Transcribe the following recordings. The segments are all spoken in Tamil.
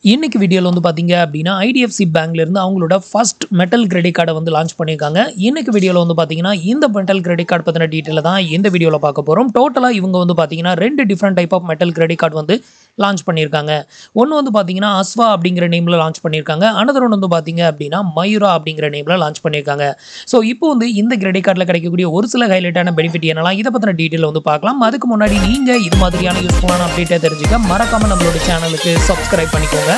இன்னைக்கு வீடியோல வந்து பாத்தீங்க அப்படின்னா ஐடிஎஃப்சி பேங்க்ல இருந்து அவங்களோட ஃபர்ஸ்ட் மெட்டல் கிரெடிட் கார்டை வந்து லான்ச் பண்ணிருக்காங்க. இன்னைக்கு வீடியோல வந்து பாத்தீங்கன்னா இந்த மெட்டல் கிரெடிட் கார்டு பத்தின டீடைல தான் இந்த வீடியோல பார்க்க போறோம். டோட்டலா இவங்க வந்து பாத்தீங்கன்னா ரெண்டு different type of metal credit card வந்து லான்ச் பண்ணியிருக்காங்க. ஒன்று வந்து பார்த்தீங்கன்னா அஸ்வா அப்படிங்கிற நேமில் லான்ச் பண்ணியிருக்காங்க. அனதர் ஒன்று வந்து பார்த்தீங்க அப்படின்னா மயூரா அப்படிங்கிற நேமில் லான்ச் பண்ணியிருக்காங்க. ஸோ இப்போ வந்து இந்த கிரெடிட் கார்டில் கிடைக்கக்கூடிய ஒரு சில ஹைலைட்டான பெனிஃபிட் என்னலாம் இதை பற்றின டீட்டெயில் வந்து பார்க்கலாம். அதுக்கு முன்னாடி நீங்கள் இது மாதிரியான யூஸ்ஃபுல்லான அப்டேட்டை தெரிஞ்சுக்க மறக்காமல் நம்மளோட சேனலுக்கு சப்ஸ்கிரைப் பண்ணிக்கோங்க.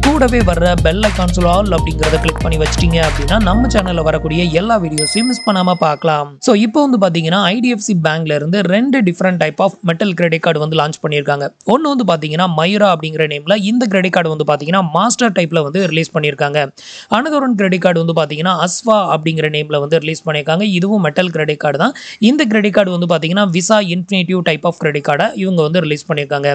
கூடவே வர்ற பெல் ஐகான் ஆல் அப்படிங்கிறத கிளிக் பண்ணி வச்சிட்டீங்க அப்படின்னா நம்ம சேனலில் வரக்கூடிய எல்லா வீடியோஸையும் மிஸ் பண்ணாமல் பார்க்கலாம். ஸோ இப்போ வந்து பார்த்தீங்கன்னா ஐடிஎஃப்சி பேங்க்ல இருந்து ரெண்டு different type of metal credit card வந்து லான்ச் பண்ணியிருக்காங்க. ஒன்று வந்து பார்த்தீங்கன்னா மயூரா அப்படிங்கிற நேம்ல இந்த கிரெடிட் கார்டு வந்து பாத்தீங்கன்னா மாஸ்டர் டைப்ல வந்து ரிலீஸ் பண்ணிருக்காங்க. அனதர் ஒன் கிரெடிட் கார்டு வந்து பாத்தீங்கன்னா அஸ்வா அப்படிங்கிற நேம்ல வந்து ரிலீஸ் பண்ணிருக்காங்க. இதுவும் மெட்டல் கிரெடிட் கார்டு தான். இந்த கிரெடிட் கார்டு வந்து பாத்தீங்கன்னா Visa infinitive type of credit கார்டை இவங்க வந்து ரிலீஸ் பண்ணிருக்காங்க.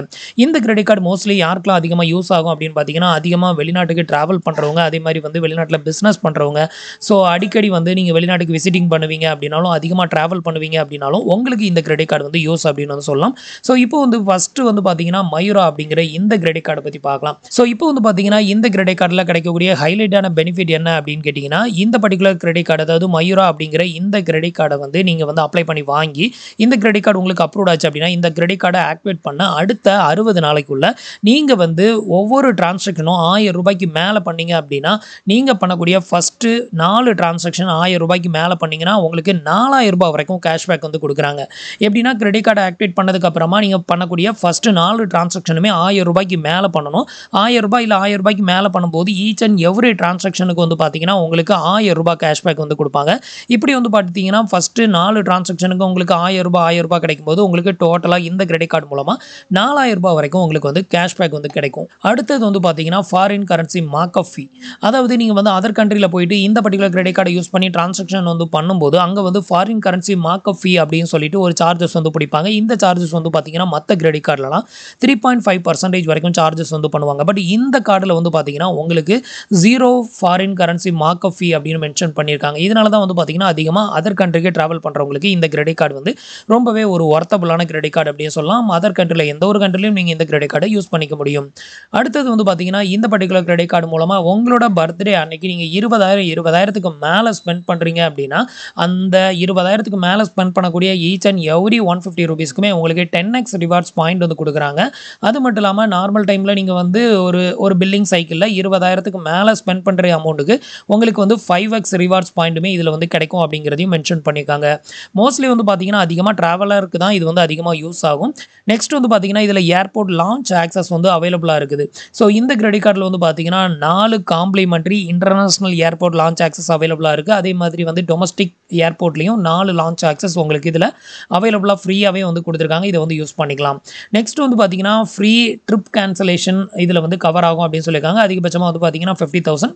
இந்த கிரெடிட் கார்டு மோஸ்ட்லி யாருக்கெல்லாம் அதிகமாக யூஸ் ஆகும் அப்படின்னு பாத்தீங்கன்னா அதிகமாக வெளிநாட்டுக்கு டிராவல் பண்றவங்க, அதே மாதிரி வந்து வெளிநாட்டில் பிசினஸ் பண்றவங்க, ஸோ அடிக்கடி வந்து நீங்க வெளிநாட்டுக்கு விசிட்டிங் பண்ணுவீங்க அப்படின்னாலும் அதிகமாக டிராவல் பண்ணுவீங்க அப்படின்னாலும் உங்களுக்கு இந்த கிரெடிட் கார்டு வந்து யூஸ் அப்படின்னு வந்து சொல்லலாம். ஸோ இப்போ வந்து ஃபர்ஸ்ட் வந்து பாத்தீங்கன்னா மயூரா அப்படிங்கிற இந்த கிரெடிட் கார்டை பத்தி பார்க்கலாம். ஸோ இப்போ வந்து பாத்தீங்கன்னா இந்த கிரெடிட் கார்டில் கிடைக்கக்கூடிய ஹைலைட்டான பெனிஃபிட் என்ன அப்படின்னு கேட்டீங்கன்னா இந்த பர்டிகுலர் கிரெடிட் கார்டு, அதாவது மயூரா அப்படிங்கிற இந்த கிரெடிட் கார்டை வந்து நீங்க வந்து அப்ளை பண்ணி வாங்கி இந்த கிரெடிட் கார்டு உங்களுக்கு அப்ரூவ் ஆச்சு அப்படின்னா இந்த கிரெடிட் கார்டை ஆக்டிவேட் பண்ண அடுத்த 60 நாளைக்குள்ள நீங்க வந்து ஒவ்வொரு டிரான்சாக்ஷனும் 1000 ரூபாய்க்கு மேல பண்ணீங்க அப்படின்னா நீங்க பண்ணக்கூடிய ஃபர்ஸ்ட் 4 டிரான்சாக்ஷன் 1000 ரூபாய்க்கு மேல பண்ணீங்கன்னா உங்களுக்கு 4000 ரூபாய் வரைக்கும் கேஷ்பேக் வந்து கொடுக்குறாங்க. எப்படின்னா கிரெடிட் கார்டை ஆக்டிவேட் பண்ணதுக்கு அப்புறமா நீங்க பண்ணக்கூடிய ஃபர்ஸ்ட் 4 டிரான்சாக்ஷனுமே 1000 ரூபாய்க்கு மேல பண்ணணும். 1000 ரூபாய் இல்ல 1000 ரூபாய்க்கு மேல பண்ணும்போது ஈச் அண்ட் எவ்ரி டிரான்சாக்ஷனுக்கு வந்து பாத்தீங்கன்னா உங்களுக்கு 1000 ரூபாய் கேஷ்பேக் வந்து கொடுப்பாங்க. இப்படி வந்து பாத்தீங்கன்னா ஃபர்ஸ்ட் 4 டிரான்சாக்ஷனுக்கு உங்களுக்கு 1000 ரூபாய் கிடைக்கும் போது உங்களுக்கு டோட்டலா இந்த கிரெடிட் கார்டு மூலமா 4000 ரூபாய் வரைக்கும் உங்களுக்கு வந்து கேஷ்பேக் வந்து கிடைக்கும். அடுத்தது வந்து பாத்தீங்கன்னா ஃபாரின் கரன்சி மார்க்அப் ஃபீ. அதாவது நீங்க வந்து அதர் கண்ட்ரில போயிட்டு இந்த பர்டிகுலர் கிரெடிட் கார்டை யூஸ் பண்ணி டிரான்சாக்ஷன் வந்து பண்ணும்போது அங்க வந்து ஃபாரின் கரன்சி மார்க்அப் ஃபீ அப்படின்னு சொல்லிட்டு ஒரு சார்ஜஸ் வந்து பிடிப்பாங்க. இந்த சார்ஜஸ் வந்து பாத்தீங்கன்னா மத்த கிரெடிட் கார்டுலலாம் 3.5% வரைக்கும் சார்ஜஸ் வந்து பண்ணுவாங்க. பட் இந்த கார்டில் வந்து பார்த்தீங்கன்னா உங்களுக்கு 0 ஃபாரின் கரன்சி மார்க்அப் ஃபீ அப்படின்னு மென்ஷன் பண்ணியிருக்காங்க. இதனால தான் வந்து பார்த்தீங்கன்னா அதிகமாக அதர் கண்ட்ரிக்கு ட்ராவல் பண்ணுறவங்களுக்கு இந்த கிரெடிட் கார்டு வந்து ரொம்பவே ஒரு ஒர்த்தபுளான கிரெடிட் கார்டு அப்படின்னு சொல்லலாம். அதர் கண்ட்ரியில் எந்த ஒரு கண்ட்ரிலையும் நீங்கள் இந்த கிரெடிட் கார்டை யூஸ் பண்ணிக்க முடியும். அடுத்தது வந்து பார்த்தீங்கன்னா இந்த பர்டிகுலர் கிரெடிட் கார்டு மூலமாக உங்களோட பர்த்டே அன்னைக்கு நீங்கள் 20,000க்கு மேலே ஸ்பெண்ட் பண்ணுறீங்க அப்படின்னா அந்த 20,000க்கு மேலே ஸ்பெண்ட் பண்ணக்கூடிய ஈச் அண்ட் எவ்ரி 150 ரூபீஸ்க்குமே உங்களுக்கு 10x ரிவார்ட்ஸ் பாயிண்ட் வந்து கொடுக்குறாங்க. அது மட்டும் இல்லாமல் நார்மல் டைமில் நீங்கள் வந்து ஒரு பில்லிங் சைக்கிளில் 20,000க்கு மேலே ஸ்பெண்ட் பண்ணுற அமௌண்ட்டுக்கு உங்களுக்கு வந்து 5x ரிவார்ட்ஸ் பாயிண்ட்டுமே இதில் வந்து கிடைக்கும் அப்படிங்கிறதையும் மென்ஷன் பண்ணியிருக்காங்க. மோஸ்ட்லி வந்து பார்த்தீங்கன்னா அதிகமாக ட்ராவலருக்கு தான் இது வந்து அதிகமாக யூஸ் ஆகும். நெக்ஸ்ட் வந்து பார்த்தீங்கன்னா இதில் ஏர்போர்ட் லான்ச் ஆக்சஸ் வந்து அவைலபிளாக இருக்குது. ஸோ இந்த கிரெடிட் கார்டில் வந்து பார்த்தீங்கன்னா 4 complimentary international airport lounge access அவைலபிளாக இருக்குது. அதே மாதிரி வந்து டொமஸ்டிக் ஏர்போர்ட்லையும் 4 லான்ச் ஆக்சஸ் உங்களுக்கு இதில் அவைலபிளாக ஃப்ரீயாகவே வந்து கொடுத்துருக்காங்க. இதை வந்து யூஸ் பண்ணிக்கலாம். நெக்ஸ்ட் வந்து பார்த்தீங்கன்னா ஃப்ரீ ட்ரிப் கேன்சலேஷன் இதில் வந்து கவர் ஆகும் அப்படின்னு சொல்லியிருக்காங்க. அதிகபட்சமாக வந்து பார்த்தீங்கன்னா 50,000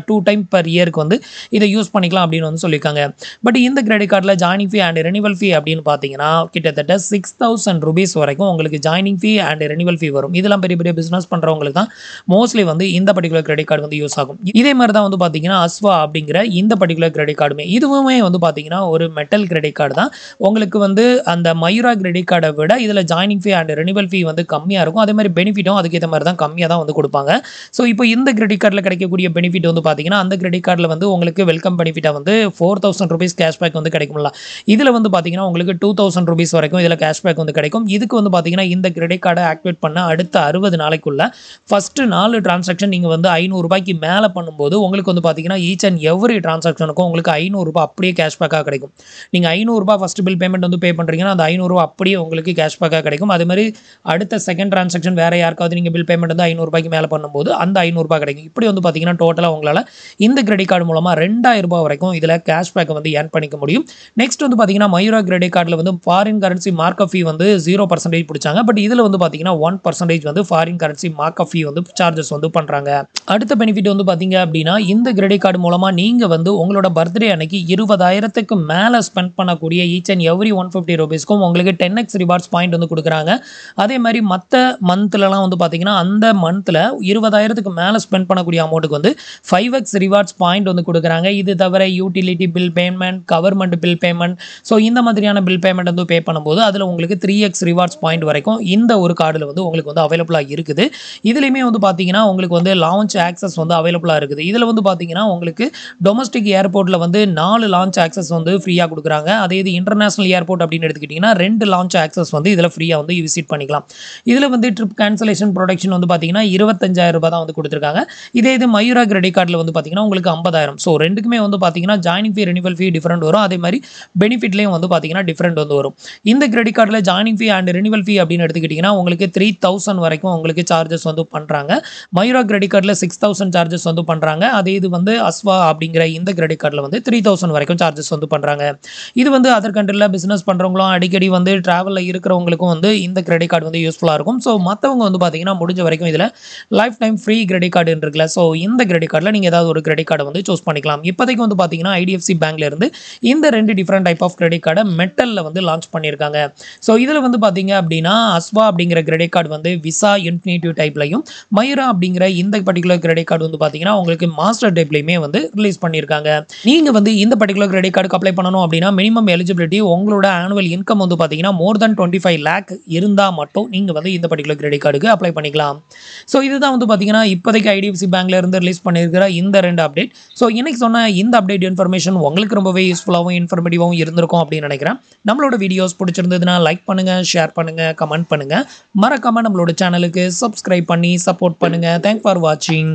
2 டைம் பர் இயருக்கு வந்து இதை யூஸ் பண்ணிக்கலாம் அப்படின்னு வந்து சொல்லியிருக்காங்க. பட் இந்த கிரெடிட் கார்டில் ஜாயினிங் ஃபீ அண்ட் ரெனிவல் ஃபீ அப்படின்னு பார்த்தீங்கன்னா கிட்டத்தட்ட 6,000 ரூபீஸ் வரைக்கும் உங்களுக்கு ஜாயினிங் ஃபீ அண்ட் ரெனிவல் ஃபீ வரும். இதெல்லாம் பெரிய பெரிய பிஸ்னஸ் பண்ணுறவங்களுக்கு தான் மோஸ்ட்லி வந்து இந்த பர்டிகுலர் கிரெடிட் கார்டு வந்து யூஸ் ஆகும். இதே மாதிரி தான் வந்து பார்த்தீங்கன்னா அஸ்வா அப்படிங்கிற இந்த பர்டிகுலர் கிரெடிட் கார்டுமே இதுவுமே வந்து பார்த்தீங்கன்னா ஒரு மெட்டல் கிரெடிட் கார்டு தான். உங்களுக்கு வந்து அந்த மயூரா கிரெடிட் கார்டை விட இதில் ஜாயினிங் ஃபீ அண்ட் ரெனிவல் ஃபீ வந்து கம்மியாக இருக்கும். அதே மாதிரி பெனிஃபிட்டும் அதுக்கேற்ற மாதிரி தான் கம்மியாக தான் வந்து கொடுப்பாங்க. ஸோ இப்போ இந்த கிரெடிட் கார்டில் கிடைக்கக்கூடிய பெனிஃபிட் வந்து பார்த்தீங்கன்னா அந்த கிரெடிட் கார்டில் வந்து உங்களுக்கு வெல்கம் பெனிஃபிட்டாக வந்து 4,000 ரூபீஸ் கேஷ்பேக் வந்து கிடைக்கும்ல. இதில் வந்து பார்த்தீங்கன்னா உங்களுக்கு 2,000 ரூபீஸ் வரைக்கும் இதில் கேஷ்பேக் வந்து கிடைக்கும். இதுக்கு வந்து பார்த்தீங்கன்னா இந்த கிரெடிட் கார்டை ஆக்டிவேட் பண்ண அடுத்த 60 நாளைக்குள்ள ஃபர்ஸ்ட் 4 டிரான்சாக்ஷன் நீங்கள் வந்து 500 ரூபாய்க்கு மேலே பண்ணும்போது உங்களுக்கு வந்து பார்த்தீங்கன்னா ஈச் அண்ட் எவ்ரி டிரான்சாக்ஷனுக்கும் உங்களுக்கு 500 ரூபாய் அப்படியே கேஷ்பேக்காக கிடைக்கும். நீங்கள் 500 ரூபாய் ஃபர்ஸ்ட் பில் பேமெண்ட் வந்து பே பண்ணுறீங்கன்னா அந்த 500 ரூபாய் அப்படியே உங்களுக்கு கேஷ்பேக்காக கிடைக்கும். அதே மாதிரி அடுத்த செகண்ட் டிரான்சாக்ஷன் வேற யாருக்காவது நீங்கள் பில் பேமெண்ட் வந்து 500 ரூபாய்க்கு மேலே பண்ணும்போது அந்த 500 ரூபாய் கிடைக்கும். இப்படி வந்து பார்த்தீங்கன்னா டோட்டலாக உங்களால் இந்த கிரெடிட் கார்டு மூலமாக 2,000 ரூபாய் வரைக்கும் இதில் கேஷ்பேக் வந்து ஏர்ன் பண்ணிக்க முடியும். நெக்ஸ்ட் வந்து பார்த்தீங்கன்னா மயூரா கிரெடிட் கார்டில் வந்து ஃபாரின் கரன்சி மார்க்அப் ஃபீ வந்து 0% பிடிச்சாங்க. பட் இதில் வந்து பார்த்தீங்கன்னா 1% வந்து ஃபாரின் கரன்சி மார்க்அப் ஃபீ வந்து சார்ஜஸ் வந்து பண்ணுறாங்க. அடுத்த பெனிஃபிட் வந்து பார்த்தீங்க அப்படின்னா இந்த கிரெடிட் கார்டு மூலமாக நீங்கள் வந்து உங்களோட பர்த்டே அன்னைக்கு 20,000க்கு மேலே ஸ்பெண்ட் பண்ணக்கூடிய ஈச் அண்ட் எவ்ரி 150 ரூபீஸ்க்கும் உங்களுக்கு 10x ரிவார்ட்ஸ் பாயிண்ட் வந்து கொடுக்குறாங்க. அதே மாதிரி மற்ற மந்த்லலாம் வந்து பார்த்தீங்கன்னா அந்த மந்த்தில் 20,000க்கு மேலே ஸ்பெண்ட் பண்ணக்கூடிய அமௌண்ட்டுக்கு வந்து 5x ரிவார்ட்ஸ் பாயிண்ட் வந்து கொடுக்குறாங்க. இது தவிர utility bill payment, government bill payment, so இந்த மாதிரியான பில் பேமெண்ட் வந்து பே பண்ணும்போது அதில் உங்களுக்கு 3x ரிவார்ட்ஸ் பாயிண்ட் வரைக்கும் இந்த ஒரு கார்டில் வந்து உங்களுக்கு வந்து அவைலபிளாக இருக்குது. இதுலேயுமே வந்து பார்த்தீங்கன்னா உங்களுக்கு வந்து லான்ச் ஆக்சஸ் வந்து அவைலபிளாக இருக்குது. இதில் வந்து பார்த்தீங்கன்னா உங்களுக்கு டொமஸ்டிக் ஏர்போர்ட்டில் வந்து 4 லான்ச் ஆக்சஸ் வந்து ஃப்ரீயாக கொடுக்குறாங்க. அதே இது இன்டர்நேஷனல் ஏர்போர்ட் அப்படின்னு எடுத்துக்கிட்டிங்கன்னா 2 லான்ச் ஆக்சஸ் வந்து இதில் ஃப்ரீயாக வந்து விசிட் பண்ணிக்கலாம். இதில் வந்து ட்ரிப் கேன்சலேஷன் ப்ரொடக்ஷன் வந்து பார்த்தீங்கன்னா 25,000 தான் வந்து கொடுத்துருக்காங்க. இதே இது மயூரா கிரெடிட் கார்டில் வந்து பார்த்தீங்கன்னா உங்களுக்கு 50,000. ஸோ ரெண்டுக்குமே வந்து பார்த்தீங்கன்னா ஜாயினிங் ஃபீ, ரெனிவல் ஃபீ டிஃப்ரெண்ட் வரும். அதே மாதிரி பெனிஃபிட்லேயும் வந்து பார்த்தீங்கன்னா டிஃப்ரெண்ட் வந்து வரும். இந்த கிரெடிட் கார்டில் ஜாயினிங் ஃபீ அண்ட் ரெனிவல் ஃபீ அப்படின்னு எடுத்துக்கிட்டிங்கன்னா உங்களுக்கு 3,000 வரைக்கும் உங்களுக்கு சார்ஜஸ் வந்து பண்ணுறாங்க. மயூரா கிரெடிட் கார்டில் 6,000 சார்ஜஸ் வந்து பண்ணுறாங்க. அதே இது வந்து அஸ்வா அப்படிங்கிற இந்த கிரெடிட் கார்டில் வந்து 3,000 வரைக்கும் சார்ஜஸ் வந்து பண்ணுறாங்க. இது வந்து அதர் கண்ட்ரியில் பிஸ்னஸ் பண்ணுறவங்களும் அடிக்கடி வந்து ட்ராவலில் இருக்கிறவங்களுக்கும் வந்து இந்த கிரெடிட் கார்டு வந்து யூஸ்ஃபுல்லாக இருக்கும். ஸோ மற்றவங்க வந்து பார்த்தீங்கன்னா முடிஞ்ச வரைக்கும் இதில் life time free credit card இருக்குல்ல, ஸோ இந்த கிரெடிட் கார்டில் நீங்கள் ஏதாவது ஒரு கிரெடிட் கார்டை வந்து சூஸ் பண்ணிக்கலாம். இப்போதைக்கு வந்து பார்த்தீங்கன்னா ஐடிஎஃப்சி பேங்க்லேருந்து இந்த 2 டிஃப்ரெண்ட் டைப் ஆஃப் கிரெடிட் கார்டை மெட்டலில் வந்து லான்ச் பண்ணியிருக்காங்க. ஸோ இதில் வந்து பார்த்தீங்க அப்படின்னா அஸ்வா அப்படிங்கிற கிரெடிட் கார்டு வந்து விசா இன்ஃபினிட்டிவ் டைப்லையும், மயூரா அப்படிங்கிற இந்த பர்டிகுலர் கிரெடிட் கார்டு வந்து பார்த்தீங்கன்னா உங்களுக்கு மாஸ்டர் டைப்லையுமே வந்து ரிலீஸ் பண்ணியிருக்காங்க. நீங்கள் வந்து இந்த பர்டிகுலர் கிரெடிட் கார்டுக்கு அப்ளை பண்ணணும் அப்படின்னா மினிமம் எலிஜிபிலிட்டி உங்களோட ஆனுவல் இன்கம் வந்து பார்த்தீங்கன்னா மோர் தென் 25 lakh இருந்தால் மட்டும் நீங்கள் வந்து இந்த பர்டிகுலர் கிரெடிட் கார்டுக்கு அப்ளை பண்ணிக்கலாம். ஸோ இதுதான் வந்து பார்த்தீங்கன்னா இப்போதைக்கு ஐடிஎஃப்சி பேங்க்ல இருந்து ரிலீஸ் பண்ணியிருக்கிற இந்த 2 அப்டேட். ஸோ இன்னைக்கு சொன்ன இந்த அப்டேட் இன்ஃபர்மேஷன் உங்களுக்கு ரொம்பவே யூஸ்ஃபுல்லாகவும் இன்ஃபர்மேட்டிவாகவும் இருந்திருக்கும் அப்படின்னு நினைக்கிறேன். நம்மளோட வீடியோஸ் பிடிச்சிருந்ததுன்னா லைக் பண்ணுங்க, ஷேர் பண்ணுங்க, கமெண்ட் பண்ணுங்க. மறக்காம நம்மளோட சேனலுக்கு சப்ஸ்கிரைப் பண்ணி சப்போர்ட் பண்ணுங்க. தேங்க்ஸ் ஃபார் வாட்சிங்.